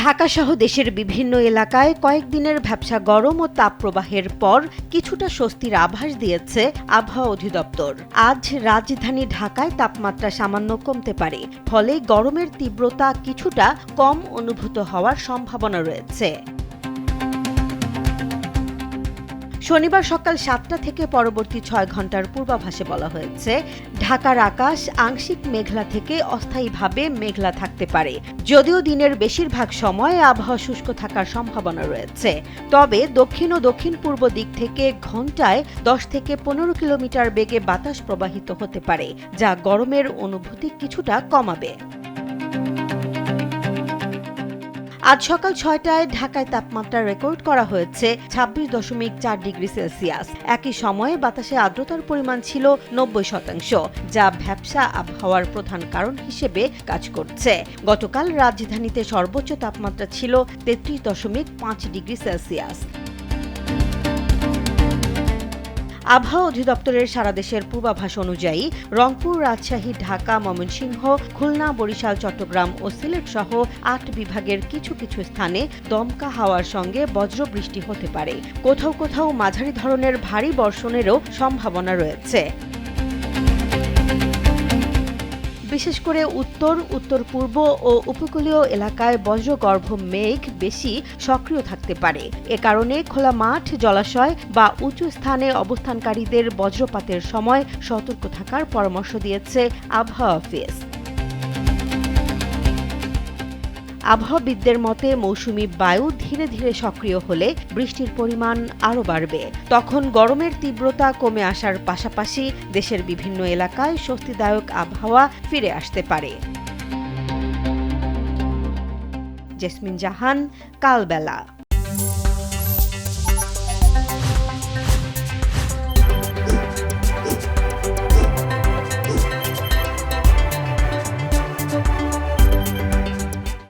ঢাকা সহ দেশের বিভিন্ন এলাকায় কয়েকদিনের ভ্যাপসা গরম ও তাপপ্রবাহের পর কিছুটা স্বস্তির আভাস দিয়েছে আবহাওয়া অধিদপ্তর। আজ রাজধানী ঢাকায় তাপমাত্রা সামান্য কমতে পারে, ফলে গরমের তীব্রতা কিছুটা কম অনুভূত হওয়ার সম্ভাবনা রয়েছে। শনিবার সকাল ৭টা থেকে পরবর্তী ৬ ঘন্টার পূর্বাভাসে বলা হয়েছে, ঢাকার আকাশ আংশিক মেঘলা থেকে অস্থায়ীভাবে মেঘলা থাকতে পারে। যদিও দিনের বেশিরভাগ সময় আবহাওয়া শুষ্ক থাকার সম্ভাবনা রয়েছে, তবে দক্ষিণ ও দক্ষিণ পূর্ব দিক থেকে ঘন্টায় ১০ থেকে ১৫ কিলোমিটার বেগে বাতাস প্রবাহিত হতে পারে, যা গরমের অনুভূতি কিছুটা কমাবে। আজ সকাল ৬টায় ঢাকায় তাপমাত্রা রেকর্ড করা হয়েছে ২৬.৪ ডিগ্রি সেলসিয়াস। একই সময়ে বাতাসে আর্দ্রতার পরিমাণ ছিল ৯০%, যা ভ্যাপসা আবহাওয়ার প্রধান কারণ হিসেবে কাজ করছে। গতকাল রাজধানীতে সর্বোচ্চ তাপমাত্রা ছিল ৩৩.৫ ডিগ্রি সেলসিয়াস। আবহাওয়া অধিদপ্তরের সারা দেশের পূর্বাভাস অনুযায়ী রংপুর, রাজশাহী, ঢাকা, ময়মনসিংহ, খুলনা, বরিশাল, চট্টগ্রাম ও সিলেট সহ ৮ বিভাগের কিছু কিছু স্থানে দমকা হাওয়ার সঙ্গে বজ্রবৃষ্টি হতে পারে। কোথাও কোথাও মাঝারি ধরনের ভারী বর্ষণেরও সম্ভাবনা রয়েছে। বিশেষ করে উত্তর, উত্তর পূর্ব ও উপকূলীয় এলাকায় বজ্রগর্ভ মেঘ বেশি সক্রিয় থাকতে পারে। এ কারণে খোলা মাঠ, জলাশয় বা উঁচু স্থানে অবস্থানকারীদের বজ্রপাতের সময় সতর্ক থাকার পরামর্শ দিয়েছে আবহাওয়া অফিস। আবহাওয়াবিদদের মতে, মৌসুমি বায়ু ধীরে ধীরে সক্রিয় হলে বৃষ্টির পরিমাণ আরও বাড়বে। তখন গরমের তীব্রতা কমে আসার পাশাপাশি দেশের বিভিন্ন এলাকায় স্বস্তিদায়ক আবহাওয়া ফিরে আসতে পারে। জেসমিন জাহান, কালবেলা।